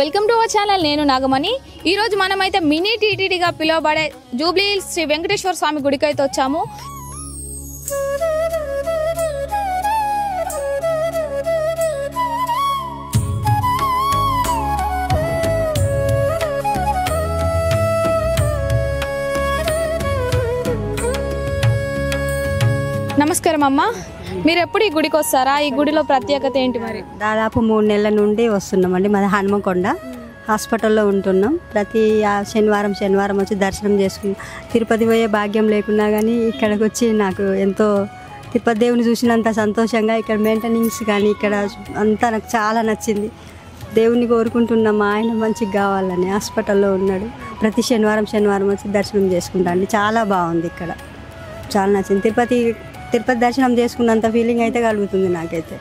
Welcome to our channel. నేను నాగమణి. ఈ రోజు మనమైతే మినీ టీటీడీగా పిలువబడే జూబ్లీ హిల్స్ శ్రీ వెంకటేశ్వర స్వామి గుడికి అయితే వచ్చాము. నమస్కారం అమ్మ, మీరు ఎప్పుడు ఈ గుడికి వస్తారా? ఈ గుడిలో ప్రత్యేకత ఏంటి? మరి దాదాపు 3 నెలల నుండి వస్తున్నామండి. మాది హనుమకొండ హాస్పిటల్లో ఉంటున్నాం. ప్రతి శనివారం వచ్చి దర్శనం చేసుకున్నాం. తిరుపతి పోయే భాగ్యం లేకున్నా కానీ ఇక్కడికి వచ్చి నాకు ఎంతో తిరుపతి దేవుని చూసినంత సంతోషంగా, ఇక్కడ మెయింటెనెన్స్ కానీ ఇక్కడ అంతా నాకు చాలా నచ్చింది. దేవుని కోరుకుంటున్నాం ఆయన మంచిగా కావాలని. హాస్పిటల్లో ఉన్నాడు. ప్రతి శనివారం వచ్చి దర్శనం చేసుకుంటా అండి. చాలా బాగుంది ఇక్కడ, చాలా నచ్చింది. తిరుపతి దర్శనం చేసుకున్నంత ఫీలింగ్ అయితే కలుగుతుంది నాకైతే.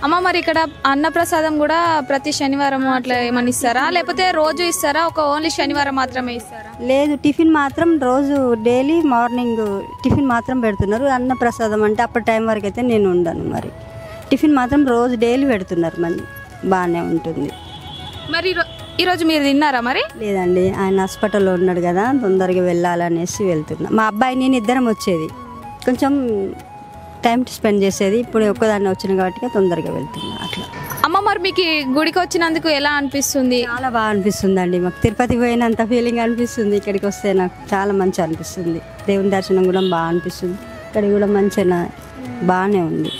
అమ్మ, మరి ఇక్కడ అన్నప్రసాదం కూడా ప్రతి శనివారం అట్లా ఏమన్నా ఇస్తారా, లేకపోతే రోజు ఇస్తారా? ఓన్లీ శనివారం మాత్రమే ఇస్తారా? లేదు, టిఫిన్ మాత్రం రోజు డైలీ మార్నింగ్ టిఫిన్ మాత్రం పెడుతున్నారు. అన్నప్రసాదం అంటే అప్పటి టైం వరకు అయితే నేను ఉండను. మరి టిఫిన్ మాత్రం రోజు డైలీ పెడుతున్నారు. మరి బాగానే ఉంటుంది. మరి ఈరోజు మీరు తిన్నారా? మరి లేదండి, ఆయన హాస్పిటల్లో ఉన్నాడు కదా, తొందరగా వెళ్ళాలనేసి వెళ్తున్నా. మా అబ్బాయి నేను ఇద్దరం వచ్చేది, కొంచెం టైం స్పెండ్ చేసేది. ఇప్పుడు ఒక్కదాన్ని వచ్చిన కాబట్టి తొందరగా వెళ్తున్నా అట్లా. అమ్మ, మరి మీకు గుడికి వచ్చినందుకు ఎలా అనిపిస్తుంది? చాలా బాగా అనిపిస్తుంది అండి. మాకు తిరుపతి పోయినంత ఫీలింగ్ అనిపిస్తుంది. ఇక్కడికి వస్తే నాకు చాలా మంచి అనిపిస్తుంది. దేవుని దర్శనం కూడా బాగా అనిపిస్తుంది. ఇక్కడ కూడా మంచిగా బాగానే ఉంది.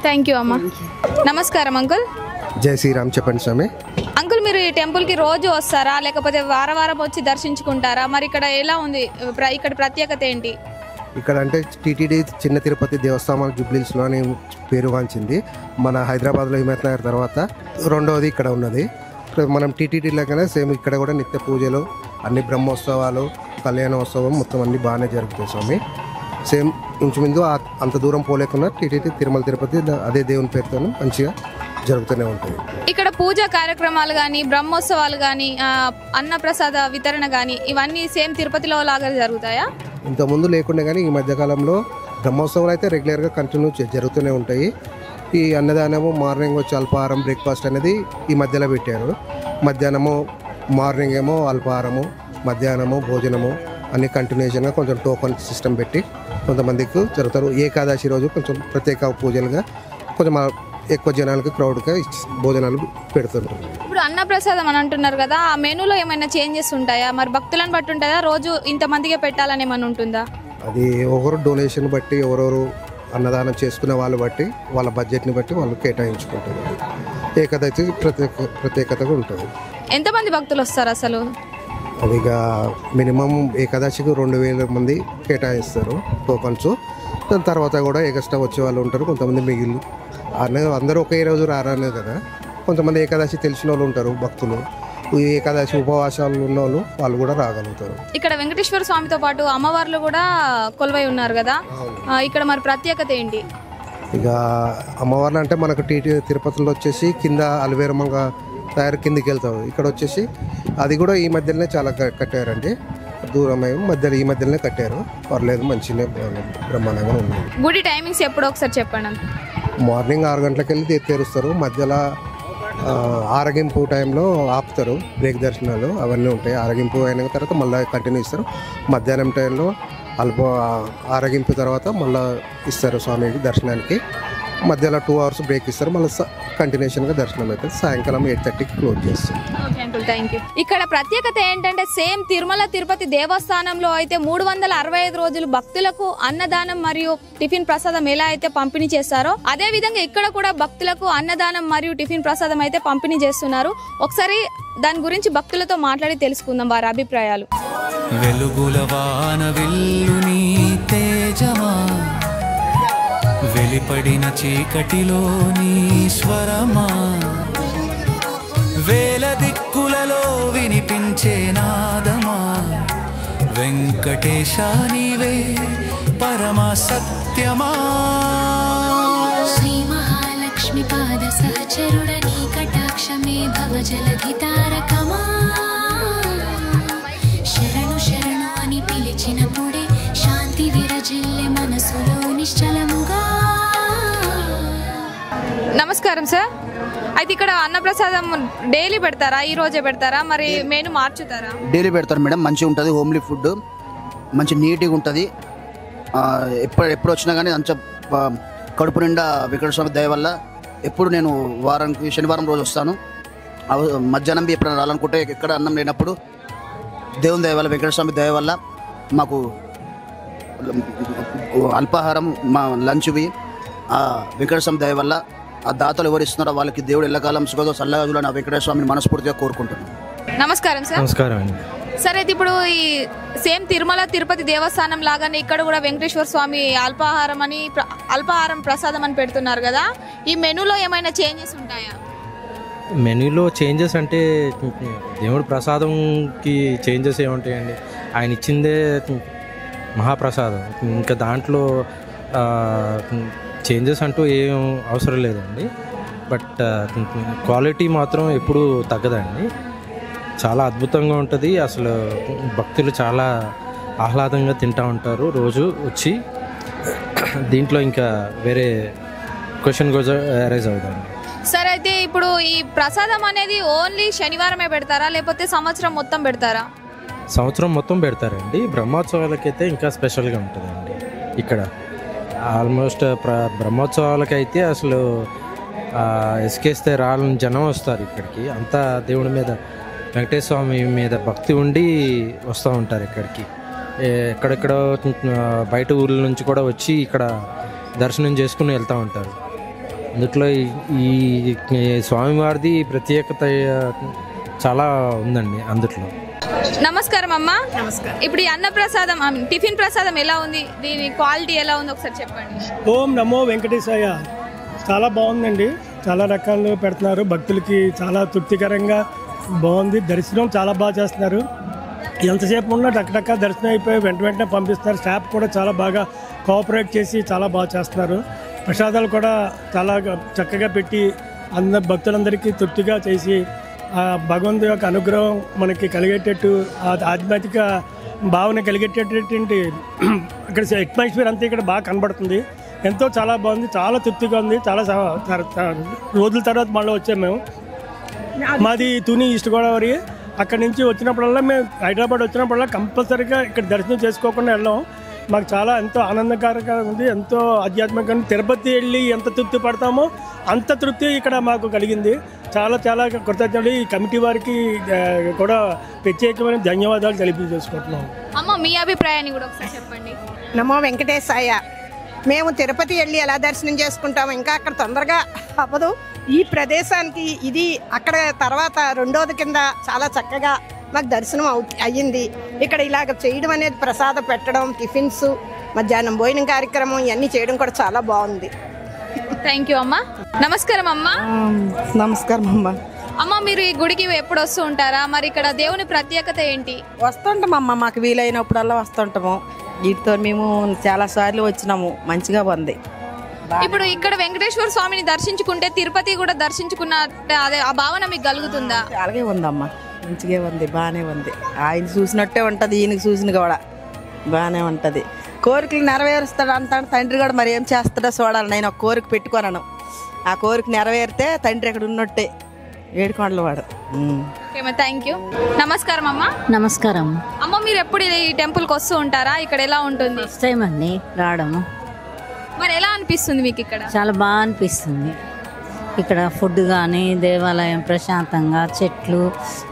థ్యాంక్ యూ అమ్మ. నమస్కారం అంకుల్. జై శ్రీరామ్. చెప్పండి స్వామి. అంకుల్, మీరు ఈ టెంపుల్కి రోజు వస్తారా, లేకపోతే వారం వచ్చి దర్శించుకుంటారా? మరి ఇక్కడ ఎలా ఉంది? ఇక్కడ ప్రత్యేకత ఏంటి? ఇక్కడ అంటే టీటీడీ చిన్న తిరుపతి దేవస్థానం జూబ్లీహిల్స్లో అని పేరుగాంచింది. మన హైదరాబాద్లో హిమత్ నగర్ తర్వాత రెండవది ఇక్కడ ఉన్నది. మనం టీటీడీలోకనే సేమ్ ఇక్కడ కూడా నిత్య పూజలు, అన్ని బ్రహ్మోత్సవాలు, కళ్యాణోత్సవం మొత్తం అన్ని బాగానే జరుగుతాయి స్వామి. సేమ్ ఇంచుమించు అంత దూరం పోలేకున్నా టీటీడీ తిరుమల తిరుపతి అదే దేవుని పేరుతో మంచిగా జరుగుతూనే ఉంటుంది. ఇక్కడ పూజా కార్యక్రమాలు కానీ, బ్రహ్మోత్సవాలు కానీ, అన్నప్రసాద వితరణ కానీ ఇవన్నీ సేమ్ తిరుపతిలో లాగా జరుగుతాయా? ఇంతకుముందు లేకుండా కానీ ఈ మధ్యకాలంలో బ్రహ్మోత్సవాలు అయితే రెగ్యులర్గా కంటిన్యూ జరుగుతూనే ఉంటాయి. ఈ అన్నదానము మార్నింగ్ వచ్చి అల్పాహారం బ్రేక్ఫాస్ట్ అనేది ఈ మధ్యలో పెట్టారు. మధ్యాహ్నము మార్నింగ్ ఏమో అల్పాహారము, మధ్యాహ్నము భోజనము అన్ని కంటిన్యూషన్గా కొంచెం టోకన్ సిస్టమ్ పెట్టి కొంతమందికి జరుగుతారు. ఏకాదశి రోజు కొంచెం ప్రత్యేక పూజలుగా కొంచెం ఎక్కువ జనాలకు క్రౌడ్గా భోజనాలు పెడుతుంటారు. ఇప్పుడు అన్నప్రసాదం అని అంటున్నారు కదా, ఆ మెనూలో ఏమైనా చేంజెస్ ఉంటాయా? మరి భక్తులను బట్టి ఉంటుందా, రోజు ఇంతమందికే పెట్టాలని ఏమైనా ఉంటుందా? అది ఒకరు డొనేషన్ బట్టి, ఎవరెవరు అన్నదానం చేసుకునే వాళ్ళు బట్టి, వాళ్ళ బడ్జెట్ని బట్టి వాళ్ళు కేటాయించుకుంటారు. ఏకాదశి ప్రత్యేకతగా ఉంటుంది. ఎంతమంది భక్తులు వస్తారు అసలు? అది ఇక మినిమం ఏకాదశికి 2000 మంది కేటాయిస్తారు టోకన్స్. దాని తర్వాత కూడా ఎక్స్ట్రా వచ్చే వాళ్ళు ఉంటారు. కొంతమంది మిగిలి అందరూ ఒకే రోజు రారానే కదా, కొంతమంది ఏకాదశి తెలిసిన వాళ్ళు ఉంటారు భక్తులు. ఏకాదశి ఉపవాసాలు ఉన్న వాళ్ళు కూడా రాగలుగుతారు. ఇక్కడ వెంకటేశ్వర స్వామితో పాటు అమ్మవార్లు కూడా కొలువై ఉన్నారు కదా, ఇక్కడ మరి ప్రత్యేకత ఏంటి? ఇక అమ్మవార్లు అంటే మనకు తిరుపతిలో వచ్చేసి కింద అలవేరమంగా తయారు కిందికి వెళ్తారు. ఇక్కడ వచ్చేసి అది కూడా ఈ మధ్యలోనే చాలా కట్టారండి. దూరమే మధ్యలో ఈ మధ్యలోనే కట్టారు. పర్లేదు, మంచిగా బ్రహ్మాండంగా ఉంది. గుడి టైమింగ్స్ ఎప్పుడో ఒకసారి చెప్పండి. మార్నింగ్ 6 గంటలకు వెళ్ళి తెరుస్తారు. మధ్యలో ఆరగింపు టైంలో ఆపుతారు. బ్రేక్ దర్శనాలు అవన్నీ ఉంటాయి. ఆరగింపు అయిన తర్వాత మళ్ళీ కంటిన్యూ ఇస్తారు. మధ్యాహ్నం టైంలో ఆరగింపు తర్వాత మళ్ళీ ఇస్తారు స్వామికి దర్శనానికి. మధ్యలో 2 hours బ్రేక్ ఇస్తారు. మళ్ళీ కంటిన్యూషన్గా దర్శనం అవుతుంది. సాయంకాలం 8:30కి క్లోజ్ చేస్తారు. Thank you. ఇక్కడ ప్రత్యేకత ఏంటంటే సేమ్ తిరుమల తిరుపతి దేవస్థానంలో అయితే 365 రోజులు భక్తులకు అన్నదానం మరియు టిఫిన్ ప్రసాదం ఎలా అయితే పంపిణీ చేస్తారో, అదే విధంగా ఇక్కడ కూడా భక్తులకు అన్నదానం మరియు టిఫిన్ ప్రసాదం అయితే పంపిణీ చేస్తున్నారు. ఒకసారి దాని గురించి భక్తులతో మాట్లాడి తెలుసుకుందాం వారి అభిప్రాయాలు. వెలుగుల వాన వెల్లుని తేజమా, వెలిపడిన చీకటిలోని స్వరమా, వేల దిక్కులలో వినిపించే నాదమా, వెంకటేశ నీవే పరమ సత్యమా. శ్రీ మహాలక్ష్మి పాద సహచరుడని కటాక్షమే భవ జలధి తారకమా, శరణు శరణు అని పిలిచినప్పుడే శాంతి విరజిల్లే మనసులో నిశ్చలముగా. నమస్కారం సార్. అయితే ఇక్కడ అన్నప్రసాదం డైలీ పెడతారా, ఈ రోజే పెడతారా, మరి మెనూ మార్చుతారా? డైలీ పెడతారు మేడం. మంచిగా ఉంటుంది, హోమ్లీ ఫుడ్, మంచి నీట్గా ఉంటుంది. ఎప్పుడు వచ్చినా కానీ అంత కడుపు నిండా వెంకటేశ్వర స్వామి దయ వల్ల ఎప్పుడు నేను వారానికి శనివారం రోజు వస్తాను. మధ్యాహ్నం ఎప్పుడైనా రావాలనుకుంటే ఎక్కడ అన్నం లేనప్పుడు దేవుని దయ వల్ల, వెంకటేశ్వర స్వామి దయ వల్ల మాకు అల్పాహారం, మా లంచ్వి వెంకటేశ్వర స్వామి దయ వల్ల ఆ దాతలు ఎవరు ఇస్తున్నారో వాళ్ళకి దేవుడు ఎల్లకాలం సుఖదో సల్లగా చూడాలని ఆ వెంకటేశ్వర స్వామిని మనస్ఫూర్తిగా కోరుకుంటున్నాను. నమస్కారం సార్. నమస్కారం అండి. సరే, అయితే ఇప్పుడు ఈ సేమ్ తిరుమల తిరుపతి దేవస్థానం లాగానే ఇక్కడ కూడా వెంకటేశ్వర స్వామి అల్పాహారం ప్రసాదం అని పెడుతున్నారు కదా, ఈ మెనూలో ఏమైనా చేంజెస్ ఉంటాయా? మెనూలో చేంజెస్ అంటే దేవుడి ప్రసాదంకి చేంజెస్ ఏముంటాయండి? ఆయన ఇచ్చిందే మహాప్రసాదం, ఇంకా దాంట్లో చేంజెస్ అంటూ ఏం అవసరం లేదండి. బట్ క్వాలిటీ మాత్రం ఎప్పుడూ తగ్గదండి. చాలా అద్భుతంగా ఉంటుంది. అసలు భక్తులు చాలా ఆహ్లాదంగా తింటూ ఉంటారు రోజు వచ్చి. దీంట్లో ఇంకా వేరే క్వశ్చన్ అరైజ్ అవుతుంది. సరే, అయితే ఇప్పుడు ఈ ప్రసాదం అనేది ఓన్లీ శనివారమే పెడతారా, లేకపోతే సంవత్సరం మొత్తం పెడతారా? సంవత్సరం మొత్తం పెడతారండి. బ్రహ్మోత్సవాలకైతే ఇంకా స్పెషల్గా ఉంటుందండి. ఇక్కడ ఆల్మోస్ట్ బ్రహ్మోత్సవాలకైతే అసలు ఇసుకేస్తే రాళ్ళని జనం వస్తారు ఇక్కడికి. అంతా దేవుడి మీద, వెంకటేశ్వర స్వామి మీద భక్తి ఉండి వస్తూ ఉంటారు ఇక్కడికి. ఎక్కడెక్కడ బయట ఊర్ల నుంచి కూడా వచ్చి ఇక్కడ దర్శనం చేసుకుని వెళ్తూ ఉంటారు. అందుట్లో ఈ స్వామివారిది ప్రత్యేకత చాలా ఉందండి అందుట్లో. నమస్కారం అమ్మా. నమస్కారం. ఇప్పుడు ఈ అన్నప్రసాదం, టిఫిన్ ప్రసాదం ఎలా ఉంది, దీని క్వాలిటీ ఎలా ఉంది ఒకసారి చెప్పండి. ఓం నమో వెంకటేశాయ. చాలా బాగుందండి. చాలా రకాలు పెడుతున్నారు, భక్తులకి చాలా తృప్తికరంగా బాగుంది. దర్శనం చాలా బాగా చేస్తున్నారు. ఎంతసేపు ఉన్నా టక్ దర్శనం అయిపోయి వెంటనే పంపిస్తున్నారు. స్టాఫ్ కూడా చాలా బాగా కోఆపరేట్ చేసి చాలా బాగా చేస్తున్నారు. ప్రసాదాలు కూడా చాలా చక్కగా పెట్టి అందరు భక్తులందరికీ తృప్తిగా చేసి భగవంతు యొక్క అనుగ్రహం మనకి కలిగేటట్టు, ఆధ్యాత్మిక భావన కలిగేటటువంటి ఇక్కడ అట్మాస్ఫియర్ అంతా ఇక్కడ బాగా కనబడుతుంది. ఎంతో చాలా బాగుంది, చాలా తృప్తిగా ఉంది. చాలా రోజుల తర్వాత మళ్ళీ వచ్చాము మేము. మాది తుని ఈస్ట్ గోదావరి. అక్కడి నుంచి వచ్చినప్పుడల్లా మేము హైదరాబాద్ వచ్చినప్పుడల్లా కంపల్సరీగా ఇక్కడ దర్శనం చేసుకోకుండా వెళ్ళాం. మాకు చాలా ఎంతో ఆనందకరంగా ఉంది, ఎంతో ఆధ్యాత్మికంగా. తిరుపతి వెళ్ళి ఎంత తృప్తి పడతామో అంత తృప్తి ఇక్కడ మాకు కలిగింది. చాలా చాలా కృతజ్ఞతలు. ఈ కమిటీ వారికి కూడా ప్రత్యేకమైన ధన్యవాదాలు తెలియజేసుకుంటున్నాం. అమ్మ, మీ అభిప్రాయాన్ని కూడా ఒకసారి చెప్పండి. నమో వెంకటేశాయ. మేము తిరుపతి వెళ్ళి ఎలా దర్శనం చేసుకుంటాము, ఇంకా అక్కడ తొందరగా అవ్వదు. ఈ ప్రదేశానికి ఇది అక్కడ తర్వాత రెండోది కింద చాలా చక్కగా మాకు దర్శనం అయ్యింది. ఇక్కడ ఇలాగ చేయడం అనేది, ప్రసాద పెట్టడం, టిఫిన్స్, మధ్యాహ్నం భోజనం కార్యక్రమం ఇవన్నీ చేయడం కూడా చాలా బాగుంది. థ్యాంక్ యూ అమ్మా. నమస్కారం అమ్మా. నమస్కారం అమ్మా. అమ్మ, మీరు ఈ గుడికి ఎప్పుడు వస్తూ ఉంటారా? మరి ఇక్కడ దేవుని ప్రత్యేకత ఏంటి? వస్తుంటామమ్మా, మాకు వీలైనప్పుడల్లా వస్తుంటాము. వీటితో మేము చాలా సార్లు వచ్చినాము, మంచిగా ఉంది. ఇప్పుడు ఇక్కడ వెంకటేశ్వర స్వామిని దర్శించుకుంటే తిరుపతి కూడా దర్శించుకున్న అదే ఆ భావన మీకు కలుగుతుందా? అలాగే ఉందమ్మా, మంచిగా ఉంది, బాగానే ఉంది. ఆయన చూసినట్టే ఉంటుంది, ఈయనకి చూసిన కూడా బాగానే ఉంటుంది. కోరికలు నెరవేరుస్తాడు అంటాడు తండ్రి కూడా. మరి ఏం చేస్తాడో చూడాలి. నేను ఒక కోరిక పెట్టుకున్నాను, ఆ కోరిక నెరవేరితే తండ్రి ఇక్కడ ఉన్నట్టే. ఏడుకొండల వాడు. Thank you. నమస్కారం అమ్మ. నమస్కారం అమ్మ, మీరు ఎప్పుడు ఈ టెంపుల్కి వస్తూ ఉంటారా? ఇక్కడ ఎలా ఉంటుంది? ఫస్ట్ టైం అండి రావడము. మరి ఎలా అనిపిస్తుంది మీకు ఇక్కడ? చాలా బాగా అనిపిస్తుంది. ఇక్కడ ఫుడ్ కానీ, దేవాలయం ప్రశాంతంగా, చెట్లు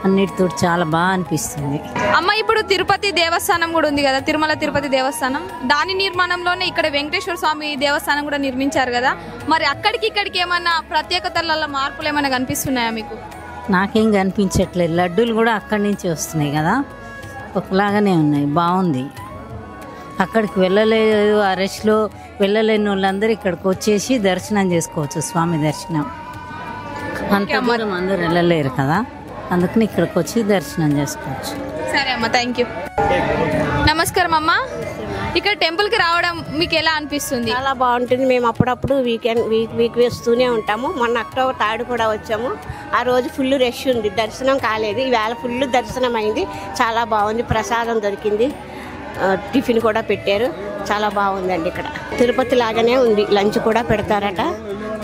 అన్నిటితో చాలా బాగా అనిపిస్తుంది. అమ్మ, ఇప్పుడు తిరుపతి దేవస్థానం కూడా ఉంది కదా, తిరుమల తిరుపతి దేవస్థానం. దాని నిర్మాణంలోనే ఇక్కడ వెంకటేశ్వర స్వామి దేవస్థానం కూడా నిర్మించారు కదా. మరి అక్కడికి ఇక్కడికి ఏమైనా ప్రత్యేకతల మార్పులు ఏమైనా కనిపిస్తున్నాయా మీకు? నాకేం కనిపించట్లేదు. లడ్డూలు కూడా అక్కడి నుంచి వస్తున్నాయి కదా, ఒకలాగానే ఉన్నాయి, బాగుంది. అక్కడికి వెళ్ళలేదు, ఆ రష్లో వెళ్ళలేని వాళ్ళందరూ ఇక్కడికి వచ్చేసి దర్శనం చేసుకోవచ్చు, స్వామి దర్శనం. అంత దూరం అందరూ వెళ్ళలేరు కదా, అందుకని ఇక్కడికి వచ్చి దర్శనం చేసుకోవచ్చు. సరే అమ్మ, థ్యాంక్ యూ. నమస్కారం అమ్మ. ఇక్కడ టెంపుల్కి రావడం మీకు ఎలా అనిపిస్తుంది? చాలా బాగుంటుంది. మేము అప్పుడప్పుడు వీక్ వేస్తూనే ఉంటాము. మొన్న అక్టోబర్ 3 కూడా వచ్చాము. ఆ రోజు ఫుల్ రష్ ఉంది, దర్శనం కాలేదు. ఈవేళ ఫుల్ దర్శనం అయింది, చాలా బాగుంది. ప్రసాదం దొరికింది, టిఫిన్ కూడా పెట్టారు, చాలా బాగుందండి. ఇక్కడ తిరుపతి లాగానే ఉంది. లంచ్ కూడా పెడతారట,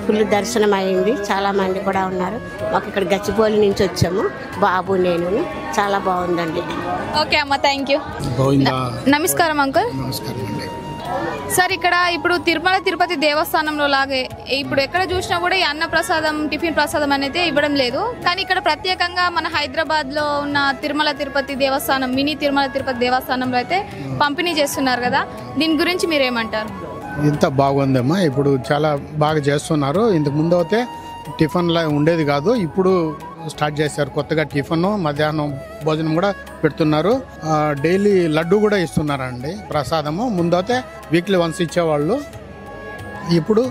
ఫుల్ దర్శనం అయింది. చాలా మంది కూడా ఉన్నారు. మాకు ఇక్కడ గచ్చిబౌలి నుంచి వచ్చాము, బాబు నేను. చాలా బాగుందండి. ఓకే అమ్మ, థ్యాంక్ యూ. నమస్కారం అంకుల్. నమస్కారం అండి. సార్, ఇక్కడ ఇప్పుడు తిరుమల తిరుపతి దేవస్థానంలో లాగే ఇప్పుడు ఎక్కడ చూసినా కూడా ఈ అన్న ప్రసాదం, టిఫిన్ ప్రసాదం అనేది ఇవ్వడం లేదు. కానీ ఇక్కడ ప్రత్యేకంగా మన హైదరాబాద్లో ఉన్న తిరుమల తిరుపతి దేవస్థానం, మినీ తిరుమల తిరుపతి దేవస్థానంలో అయితే పంపిణీ చేస్తున్నారు కదా, దీని గురించి మీరేమంటారు? ఇంత బాగుందమ్మా, ఇప్పుడు చాలా బాగా చేస్తున్నారు. ఇంతకు ముందు అయితే టిఫిన్లా ఉండేది కాదు, ఇప్పుడు స్టార్ట్ చేశారు కొత్తగా. టిఫిన్, మధ్యాహ్నం భోజనం కూడా పెడుతున్నారు. డైలీ లడ్డు కూడా ఇస్తున్నారండి ప్రసాదము. ముందైతే వీక్లీ వన్స్ ఇచ్చేవాళ్ళు, ఇప్పుడు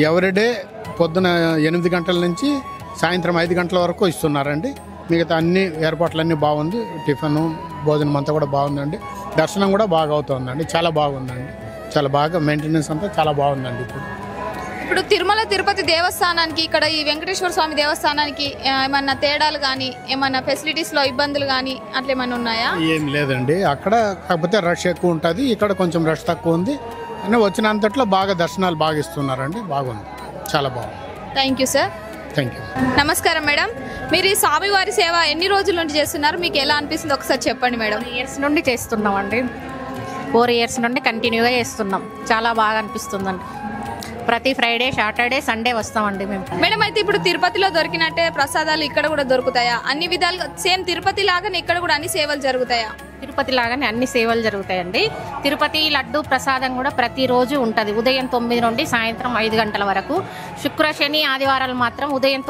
ఎవ్రీడే పొద్దున 8 గంటల నుంచి సాయంత్రం 5 గంటల వరకు ఇస్తున్నారండి. మిగతా అన్ని ఏర్పాట్లన్నీ బాగుంది. టిఫిన్, భోజనం అంతా కూడా బాగుందండి. దర్శనం కూడా బాగా అవుతుందండి. చాలా బాగుందండి. చాలా బాగా మెయింటెనెన్స్ అంతా చాలా బాగుందండి. ఇప్పుడు తిరుమల తిరుపతి దేవస్థానానికి, ఇక్కడ ఈ వెంకటేశ్వర స్వామి దేవస్థానానికి ఏమన్నా తేడాలు కానీ, ఏమన్నా ఫెసిలిటీస్లో ఇబ్బందులు కానీ అట్లా ఏమైనా ఉన్నాయా? ఏం లేదండి. అక్కడ కాకపోతే రష్ ఎక్కువ ఉంటుంది, ఇక్కడ కొంచెం రష్ తక్కువ ఉంది. అని వచ్చినంతట్లో బాగా దర్శనాలు బాగా ఇస్తున్నారండి. బాగుంది, చాలా బాగుంది. Thank you sir. Thank you. నమస్కారం మేడం. మీరు ఈ స్వామివారి సేవ ఎన్ని రోజుల నుంచి చేస్తున్నారు? మీకు ఎలా అనిపిస్తుంది ఒకసారి చెప్పండి మేడం. 4 years నుండి చేస్తున్నామండి. 4 years నుండి కంటిన్యూగా చేస్తున్నాం. చాలా బాగా అనిపిస్తుందండి. ప్రతి ఫ్రైడే, సాటర్డే, సండే వస్తామండి మేము. మేడం, అయితే ఇప్పుడు తిరుపతిలో దొరికినట్టే ప్రసాదాలు ఇక్కడ కూడా దొరుకుతాయా? అన్ని విధాలుగా సేమ్ తిరుపతి లాగానే ఇక్కడ కూడా అన్ని సేవలు జరుగుతాయా? తిరుపతి లాగానే అన్ని సేవలు జరుగుతాయండి. తిరుపతి లడ్డు ప్రసాదం కూడా ప్రతిరోజు ఉంటుంది. ఉదయం 9 నుండి సాయంత్రం 5 గంటల వరకు. శుక్ర, శని, ఆదివారాలు మాత్రం ఉదయం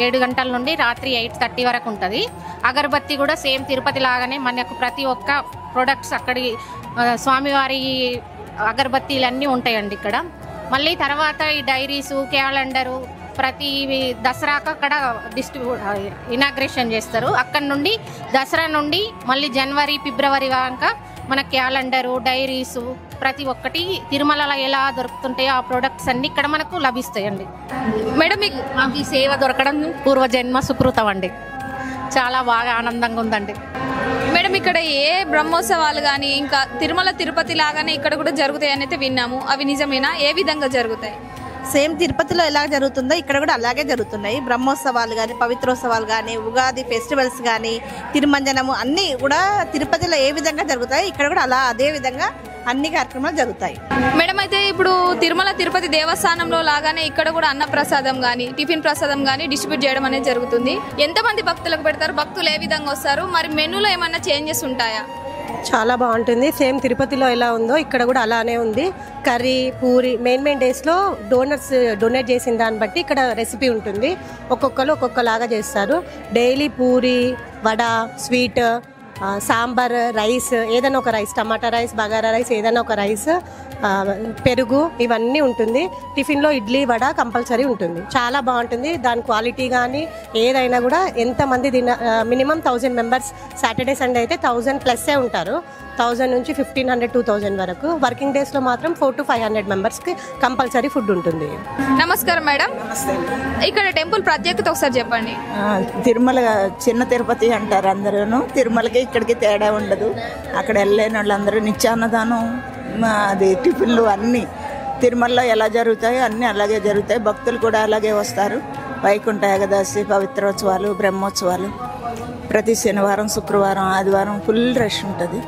7 గంటల నుండి రాత్రి 8:30 వరకు ఉంటుంది. అగరబత్తి కూడా సేమ్ తిరుపతి లాగానే మనకు ప్రతి ఒక్క ప్రొడక్ట్స్ అక్కడి స్వామివారి అగరబత్తీలన్నీ ఉంటాయండి ఇక్కడ. మళ్ళీ తర్వాత ఈ డైరీసు, క్యాలెండరు ప్రతి దసరాకు అక్కడ ఇనాగ్రేషన్ చేస్తారు. అక్కడ నుండి దసరా నుండి మళ్ళీ జనవరి, ఫిబ్రవరి దాకా మన క్యాలెండరు, డైరీసు ప్రతి ఒక్కటి తిరుమలలో ఎలా దొరుకుతుంటాయో ఆ ప్రొడక్ట్స్ అన్ని ఇక్కడ మనకు లభిస్తాయండి. మేడం, మాకు ఈ సేవ దొరకడం పూర్వజన్మ సుకృతం అండి. చాలా బాగా ఆనందంగా ఉందండి. మేడం, ఇక్కడ ఏ బ్రహ్మోత్సవాలు కానీ ఇంకా తిరుమల తిరుపతి లాగానే ఇక్కడ కూడా జరుగుతాయని అయితే విన్నాము. అవి నిజమేనా? ఏ విధంగా జరుగుతాయి? సేమ్ తిరుపతిలో ఎలా జరుగుతుందో ఇక్కడ కూడా అలాగే జరుగుతున్నాయి. బ్రహ్మోత్సవాలు కానీ, పవిత్రోత్సవాలు కానీ, ఉగాది ఫెస్టివల్స్ కానీ, తిరుమంజనము అన్నీ కూడా తిరుపతిలో ఏ విధంగా జరుగుతాయి ఇక్కడ కూడా అదే విధంగా అన్ని కార్యక్రమాలు జరుగుతాయి. మేడం, అయితే ఇప్పుడు తిరుమల తిరుపతి దేవస్థానంలో లాగానే ఇక్కడ కూడా అన్న ప్రసాదం కానీ, టిఫిన్ ప్రసాదం కానీ డిస్ట్రిబ్యూట్ చేయడం అనేది జరుగుతుంది. ఎంతమంది భక్తులకు పెడతారు? భక్తులు ఏ విధంగా వస్తారు? మరి మెనూలో ఏమన్నా చేంజెస్ ఉంటాయా? చాలా బాగుంటుంది. సేమ్ తిరుపతిలో ఎలా ఉందో ఇక్కడ కూడా అలానే ఉంది. కర్రీ, పూరి మెయిన్ డేస్లో డొనేట్ చేసిన దాన్ని బట్టి ఇక్కడ రెసిపీ ఉంటుంది. ఒక్కొక్కరు ఒక్కొక్కలాగా చేస్తారు. Daily puri, vada, sweet, sambar, rice, ఏదైనా ఒక రైస్, టమాటా రైస్, బగారా రైస్, ఏదైనా ఒక రైస్, పెరుగు ఇవన్నీ ఉంటుంది. టిఫిన్లో ఇడ్లీ, వడ కంపల్సరీ ఉంటుంది. చాలా బాగుంటుంది. దాని క్వాలిటీ కానీ ఏదైనా కూడా ఎంతమంది మినిమం 1000 మెంబర్స్. సాటర్డే, సండే అయితే 1000+ ఉంటారు. 1000 నుంచి 1500, 2000 వరకు. వర్కింగ్ డేస్లో మాత్రం 400 to 500 మెంబర్స్కి కంపల్సరీ ఫుడ్ ఉంటుంది. నమస్కారం మేడం. ఇక్కడ టెంపుల్ ప్రత్యేకత ఒకసారి చెప్పండి. తిరుమల చిన్న తిరుపతి అంటారు అందరూ. తిరుమలకి ఇక్కడికి తేడా ఉండదు. అక్కడ వెళ్ళలేని వాళ్ళందరూ నిత్యాన్నదానం, అది టిఫిన్లు అన్నీ తిరుమలలో ఎలా జరుగుతాయో అన్నీ అలాగే జరుగుతాయి. భక్తులు కూడా అలాగే వస్తారు. వైకుంఠ ఏకాదశి, పవిత్రోత్సవాలు, బ్రహ్మోత్సవాలు ప్రతి శనివారం, శుక్రవారం, ఆదివారం ఫుల్ రష్ ఉంటుంది.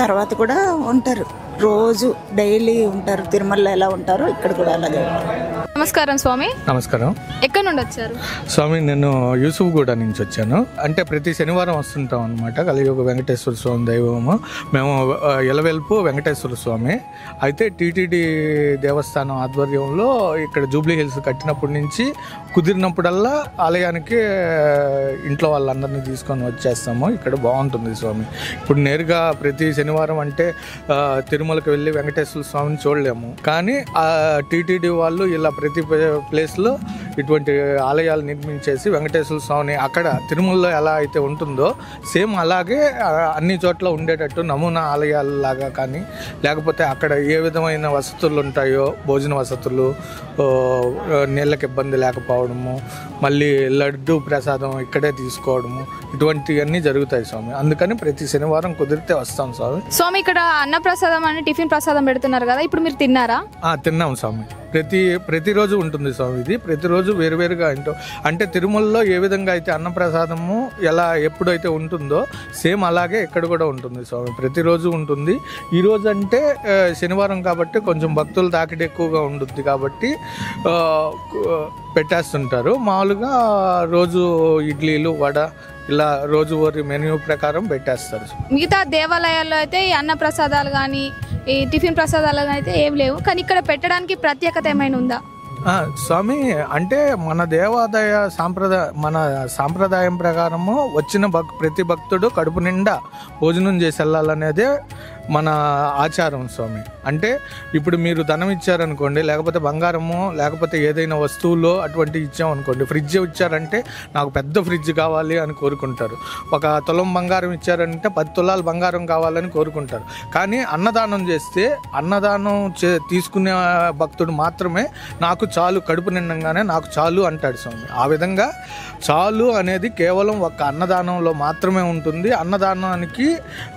తర్వాత కూడా ఉంటారు, రోజు డైలీ ఉంటారు. తిరుమలలో ఎలా ఉంటారో ఇక్కడ కూడా అలాగే ఉంటారు. నమస్కారం స్వామి. నమస్కారం. ఎక్కడి నుండి వచ్చారు? స్వామి, నేను యూసుఫ్గూడ నుంచి వచ్చాను. అంటే ప్రతి శనివారం వస్తుంటాం అనమాట. కలియుగ వెంకటేశ్వర స్వామి దైవము. మేము ఎలవెల్పు వెంకటేశ్వర స్వామి. అయితే టీటీడీ దేవస్థానం ఆధ్వర్యంలో ఇక్కడ జూబ్లీ హిల్స్ కట్టినప్పటి నుంచి కుదిరినప్పుడల్లా ఆలయానికి ఇంట్లో వాళ్ళందరినీ తీసుకొని వచ్చేస్తాము. ఇక్కడ బాగుంటుంది స్వామి. ఇప్పుడు నేరుగా ప్రతి శనివారం అంటే తిరుమలకి వెళ్ళి వెంకటేశ్వర స్వామిని చూడలేము. కానీ టీటీడీ వాళ్ళు ఇలా ప్రతి ప్లేస్లో ఇటువంటి ఆలయాలు నిర్మించేసి వెంకటేశ్వర స్వామిని అక్కడ తిరుమలలో ఎలా అయితే ఉంటుందో సేమ్ అలాగే అన్ని చోట్ల ఉండేటట్టు నమూనా ఆలయాలలాగా కానీ, లేకపోతే అక్కడ ఏ విధమైన వసతులు ఉంటాయో, భోజన వసతులు, నీళ్ళకి ఇబ్బంది లేకపోవడము, మళ్ళీ లడ్డు ప్రసాదం ఇక్కడే తీసుకోవడము, ఇటువంటివన్నీ జరుగుతాయి స్వామి. అందుకని ప్రతి శనివారం కుదిరితే వస్తాం స్వామి. స్వామి, ఇక్కడ అన్న ప్రసాదం అని టిఫిన్ ప్రసాదం పెడుతున్నారు కదా, ఇప్పుడు మీరు తిన్నారా? తిన్నాం స్వామి. ప్రతిరోజు ఉంటుంది స్వామి. ఇది ప్రతిరోజు వేరువేరుగా అంటే తిరుమలలో ఏ విధంగా అయితే అన్నప్రసాదము ఎలా ఎప్పుడైతే ఉంటుందో సేమ్ అలాగే ఇక్కడ కూడా ఉంటుంది స్వామి. ప్రతిరోజు ఉంటుంది. ఈరోజు అంటే శనివారం కాబట్టి కొంచెం భక్తుల తాకిడి ఎక్కువగా ఉంటుంది కాబట్టి పెట్టేస్తుంటారు. మామూలుగా రోజు ఇడ్లీలు, వడ ఇలా రోజువారీ మెన్యూ ప్రకారం పెట్టేస్తారు. మిగతా దేవాలయాల్లో అయితే ఈ అన్న ప్రసాదాలు కానీ ఈ టిఫిన్ ప్రసాదాలు కానీ అయితే ఏం లేవు, కానీ ఇక్కడ పెట్టడానికి ప్రత్యేకత ఏమైనా ఉందా? స్వామి అంటే మన దేవాదాయ మన సాంప్రదాయం ప్రకారము వచ్చిన ప్రతి భక్తుడు కడుపు నిండా భోజనం చేసి వెళ్ళాలనేదే మన ఆచారం స్వామి. అంటే ఇప్పుడు మీరు ధనం ఇచ్చారనుకోండి, లేకపోతే బంగారము, లేకపోతే ఏదైనా వస్తువులో అటువంటి ఇచ్చామనుకోండి, ఫ్రిడ్జ్ ఇచ్చారంటే నాకు పెద్ద ఫ్రిడ్జ్ కావాలి అని కోరుకుంటారు. ఒక తులం బంగారం ఇచ్చారంటే 10 తులాలు బంగారం కావాలని కోరుకుంటారు. కానీ అన్నదానం చేస్తే అన్నదానం తీసుకునే భక్తుడు మాత్రమే నాకు చాలు, కడుపు నిండంగానే నాకు చాలు అంటాడు స్వామి. ఆ విధంగా చాలు అనేది కేవలం ఒక అన్నదానంలో మాత్రమే ఉంటుంది.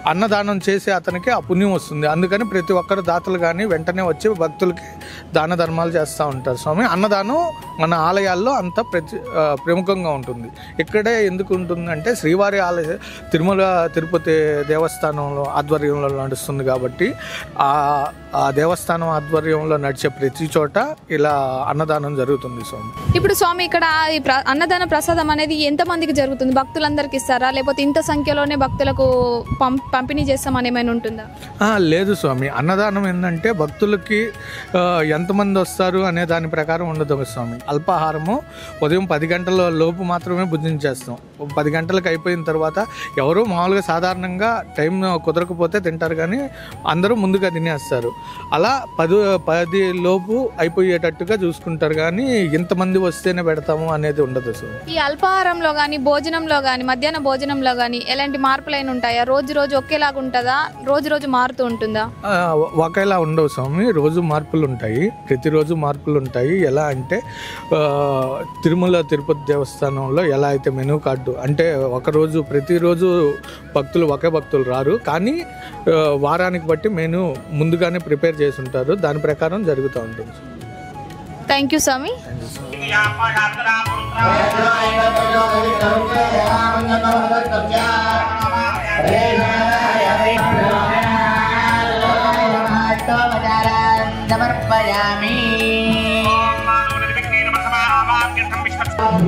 అన్నదానం చేసే అతనికి ఆ పుణ్యం వస్తుంది. అందుకని ప్రతి ఒక్కరు దాతలు కానీ వెంటనే వచ్చి భక్తులకి దాన ధర్మాలు చేస్తూ ఉంటారు స్వామి. అన్నదానం మన ఆలయాల్లో అంత ప్రముఖంగా ఉంటుంది. ఇక్కడే ఎందుకు ఉంటుందంటే శ్రీవారి ఆలయ తిరుమల తిరుపతి దేవస్థానంలో ఆధ్వర్యంలో నడుస్తుంది కాబట్టి ఆ దేవస్థానం ఆధ్వర్యంలో నడిచే ప్రతి చోట ఇలా అన్నదానం జరుగుతుంది స్వామి. ఇప్పుడు స్వామి ఇక్కడ ఈ అన్నదాన ప్రసాదం అనేది ఎంతమందికి జరుగుతుంది? భక్తులందరికీ ఇస్తారా, లేకపోతే ఇంత సంఖ్యలోనే భక్తులకు పంపిణీ చేస్తామని ఏమైనా ఉంటుందా? లేదు స్వామి. అన్నదానం ఏంటంటే భక్తులకి ఎంతమంది వస్తారు అనే దాని ప్రకారం ఉండదు స్వామి. అల్పాహారము ఉదయం 10 గంటల లోపు మాత్రమే భుజించేస్తాం. 10 గంటలకు అయిపోయిన తర్వాత ఎవరు మామూలుగా సాధారణంగా టైం కుదరకపోతే తింటారు, కానీ అందరూ ముందుగా తినేస్తారు. అలా 10 లోపు అయిపోయేటట్టుగా చూసుకుంటారు, కానీ ఇంతమంది వస్తేనే పెడతాము అనేది ఉండదు స్వామి. ఈ అల్పాహారంలో కానీ భోజనంలో కానీ మధ్యాహ్న భోజనంలో కానీ ఎలాంటి మార్పులైన ఉంటాయా? రోజు రోజు ఒకేలాగా ఉంటుందా, రోజు రోజు మారుతూ ఉంటుందా? ఒకేలా ఉండవు స్వామి. రోజు మార్పులు ఉంటాయి, ప్రతిరోజు మార్పులు ఉంటాయి. ఎలా అంటే తిరుమల తిరుపతి దేవస్థానంలో ఎలా అయితే మెనూ కార్డు అంటే ఒకరోజు ప్రతిరోజు ఒకే భక్తులు రారు, కానీ వారానికి బట్టి మెనూ ముందుగానే ప్రిపేర్ చేసి ఉంటారు. దాని ప్రకారం జరుగుతూ ఉంటుంది. థ్యాంక్ యూ స్వామి. సమర్పయామి. ఓం